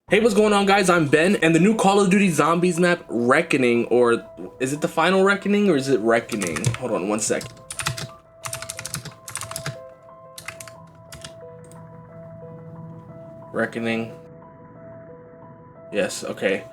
Hey, what's going on, guys? I'm Ben, and the new Call of Duty Zombies map, Reckoning, or is it the Final Reckoning, or is it Reckoning? Hold on one sec. Reckoning. Yes, okay.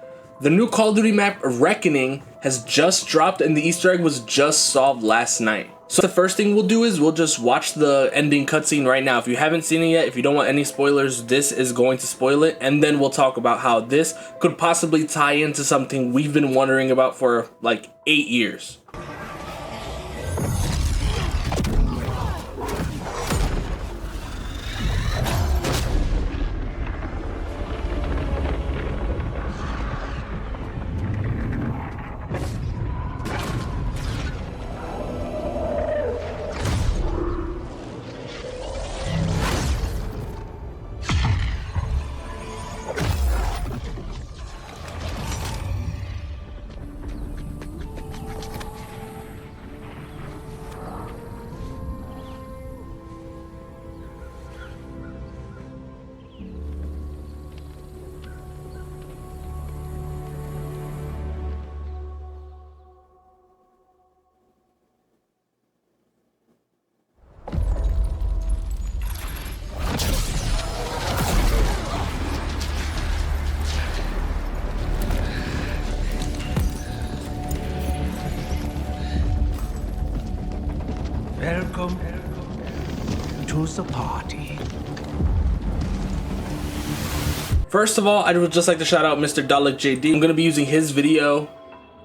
The new Call of Duty map, Reckoning, has just dropped, and the Easter egg was just solved last night. So the first thing we'll do is we'll just watch the ending cutscene right now. If you haven't seen it yet, if you don't want any spoilers, this is going to spoil it. And then we'll talk about how this could possibly tie into something we've been wondering about for like 8 years. Welcome to the party. First of all, I would just like to shout out Mr. Dalek JD. I'm going to be using his video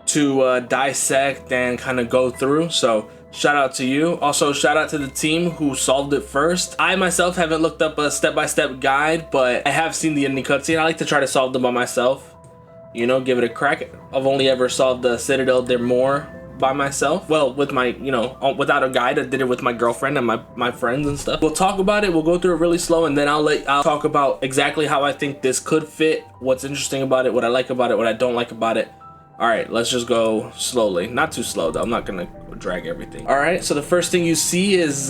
to dissect and kind of go through. So shout out to you. Also, shout out to the team who solved it first. I myself haven't looked up a step-by-step guide, but I have seen the ending cutscene. I like to try to solve them by myself. You know, give it a crack. I've only ever solved the Citadel There More by myself. Well, with my, you know, without a guide. I did it with my girlfriend and my friends and stuff. We'll talk about it. We'll go through it really slow, and then I'll talk about exactly how I think this could fit, what's interesting about it, what I like about it, what I don't like about it. All right, let's just go slowly. Not too slow though. I'm not gonna drag everything. All right, so the first thing you see is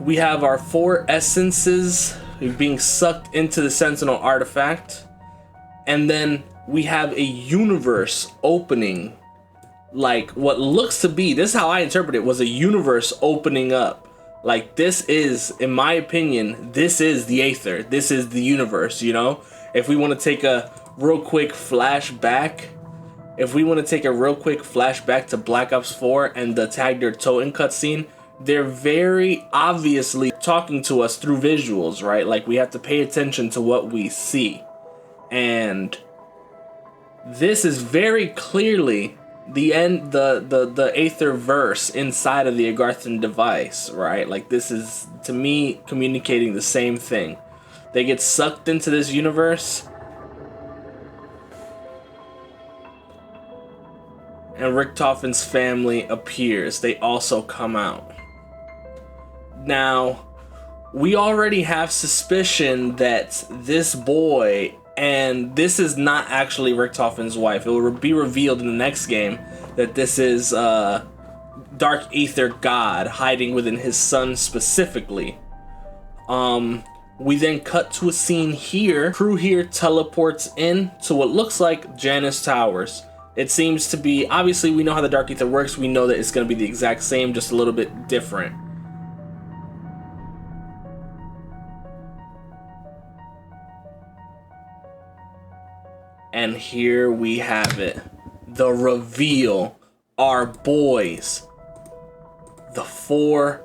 we have our 4 essences being sucked into the Sentinel artifact, and then we have a universe opening. Like what looks to be, this is how I interpret it, was a universe opening up. Like this is, in my opinion, this is the Aether. This is the universe, you know? If we want to take a real quick flashback, to Black Ops 4 and the Tag Der Toten cutscene, they're very obviously talking to us through visuals, right? Like we have to pay attention to what we see. And this is very clearly the end, the Aether verse inside of the Agarthan device, right? Like this is, to me, communicating the same thing. They get sucked into this universe, and Richtofen's family appears. They also come out. Now, we already have suspicion that this boy, and this is not actually Richtofen's wife. It will be revealed in the next game that this is Dark Aether God hiding within his son specifically. We then cut to a scene here. Crew here teleports in to what looks like Janus Towers. It seems to be, obviously we know how the Dark Aether works. We know that it's going to be the exact same, just a little bit different. And here we have it. The reveal. Our boys. The 4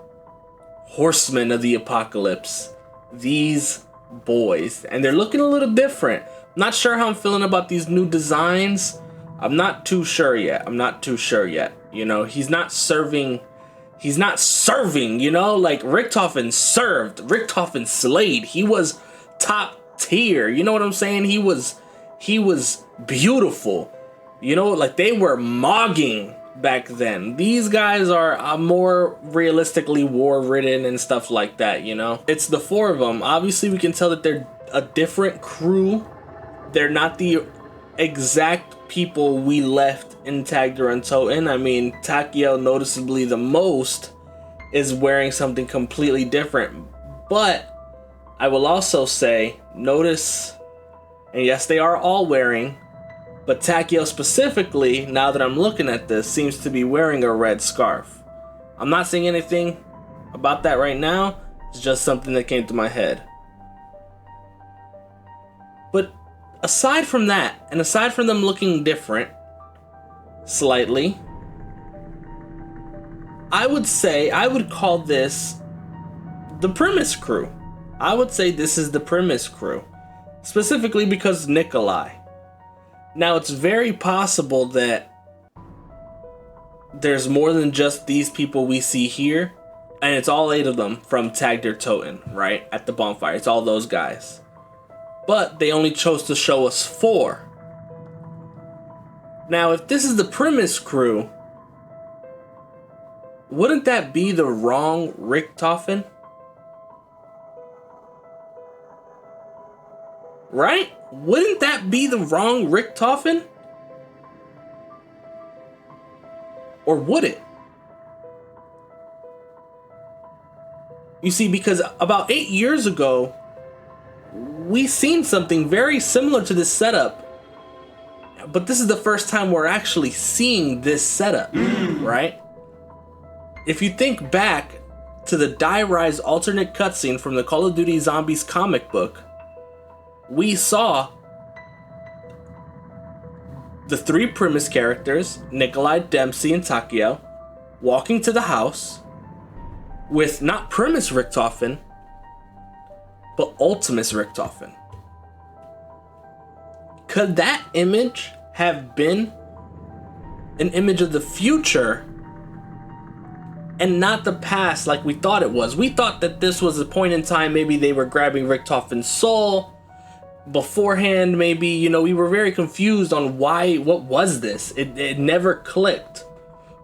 horsemen of the apocalypse. These boys. And they're looking a little different. Not sure how I'm feeling about these new designs. I'm not too sure yet. You know, he's not serving, you know? Like Richtofen served. Richtofen slayed. He was top tier. You know what I'm saying? He was beautiful, you know, like they were mogging back then. These guys are more realistically war-ridden and stuff like that, you know. It's the 4 of them. Obviously we can tell that they're a different crew. They're not the exact people we left in Tag Der Toten. I mean, Takiel noticeably the most is wearing something completely different, but I will also say, notice And yes, they are all wearing, but Takeo specifically, now that I'm looking at this, seems to be wearing a red scarf. I'm not saying anything about that right now. It's just something that came to my head. But aside from that, and aside from them looking different, slightly, I would call this the Primus crew. I would say this is the Primus crew. Specifically because Nikolai. Now, it's very possible that there's more than just these people we see here, and it's all 8 of them from Tag der Toten, right? At the bonfire. It's all those guys. But they only chose to show us 4. Now, if this is the Primus crew, wouldn't that be the wrong Richtofen? Right? Wouldn't that be the wrong Richtofen? Or would it? You see, because about 8 years ago, we seen something very similar to this setup. But this is the first time we're actually seeing this setup, right? If you think back to the Die Rise alternate cutscene from the Call of Duty Zombies comic book, we saw the 3 Primus characters, Nikolai, Dempsey, and Takeo, walking to the house with not Primus Richtofen, but Ultimus Richtofen. Could that image have been an image of the future and not the past like we thought it was? We thought that this was a point in time, maybe they were grabbing Richtofen's soul beforehand, maybe, you know, we were very confused on what was this? It never clicked.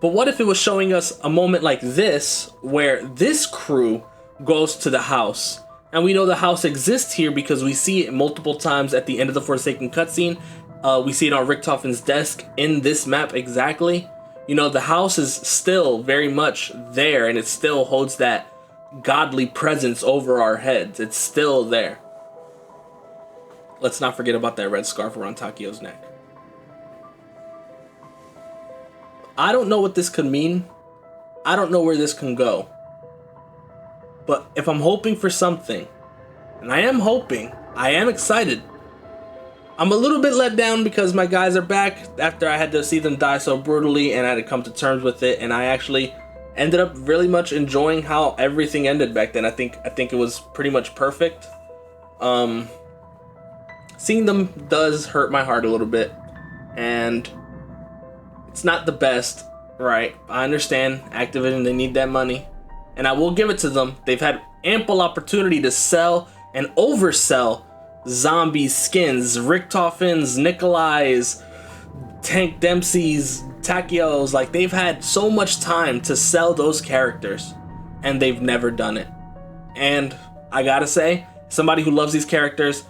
But what if it was showing us a moment like this, where this crew goes to the house, and we know the house exists here because we see it multiple times at the end of the Forsaken cutscene. We see it on Richtofen's desk in this map exactly. You know, the house is still very much there, and it still holds that godly presence over our heads. It's still there. Let's not forget about that red scarf around Takeo's neck. I don't know what this could mean. I don't know where this can go. But if I'm hoping for something, and I am hoping, I am excited. I'm a little bit let down because my guys are back after I had to see them die so brutally and I had to come to terms with it, and I actually ended up really much enjoying how everything ended back then. I think it was pretty much perfect. Seeing them does hurt my heart a little bit, and it's not the best, right? I understand Activision, they need that money, and I will give it to them. They've had ample opportunity to sell and oversell zombie skins, Richtofen's, Nikolai's, Tank Dempsey's, Takeo's. Like, they've had so much time to sell those characters, and they've never done it. And I gotta say, somebody who loves these characters,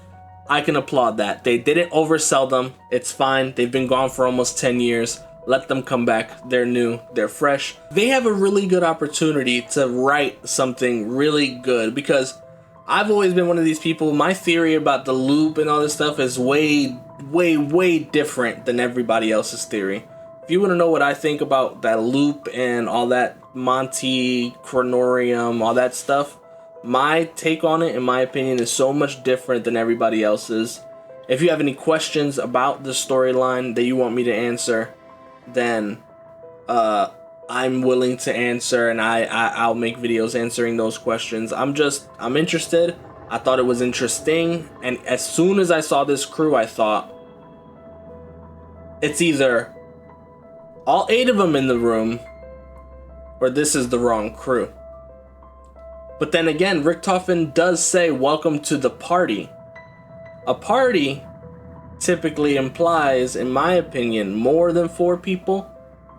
I can applaud that. They didn't oversell them. It's fine. They've been gone for almost 10 years. Let them come back. They're new. They're fresh. They have a really good opportunity to write something really good, because I've always been one of these people. My theory about the loop and all this stuff is way, way, way different than everybody else's theory. If you want to know what I think about that loop and all that Monty, Chronorium, all that stuff, my take on it, in my opinion, is so much different than everybody else's. If you have any questions about the storyline that you want me to answer, then I'm willing to answer, and I'll make videos answering those questions. I'm interested. I thought it was interesting, and as soon as I saw this crew, I thought, it's either all 8 of them in the room, or this is the wrong crew. But then again, Richtofen does say, welcome to the party. A party typically implies, in my opinion, more than 4 people.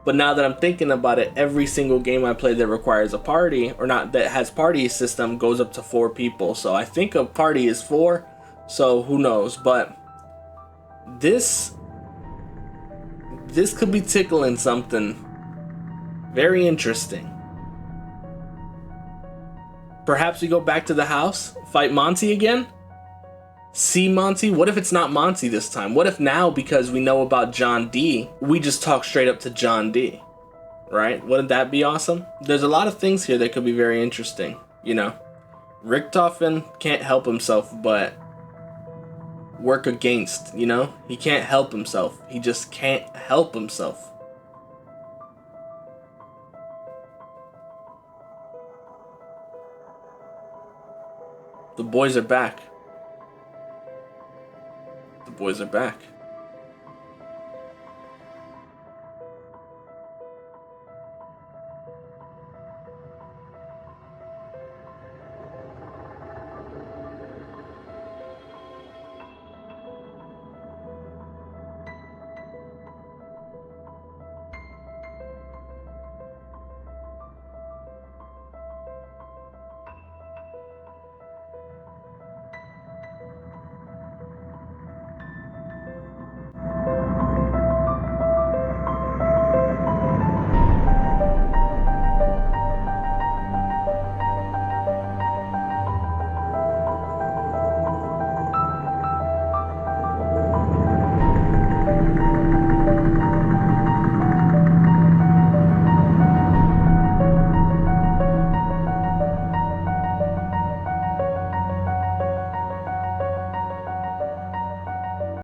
But now that I'm thinking about it, every single game I play that requires a party, or not, that has party system, goes up to 4 people. So I think a party is 4, so who knows. But this could be tickling something very interesting. Perhaps we go back to the house, fight Monty again? see Monty? What if it's not Monty this time? What if now, because we know about John D, we just talk straight up to John D, right? Wouldn't that be awesome? There's a lot of things here that could be very interesting, you know? Richtofen can't help himself but work against, you know? He can't help himself. He just can't help himself. The boys are back. The boys are back.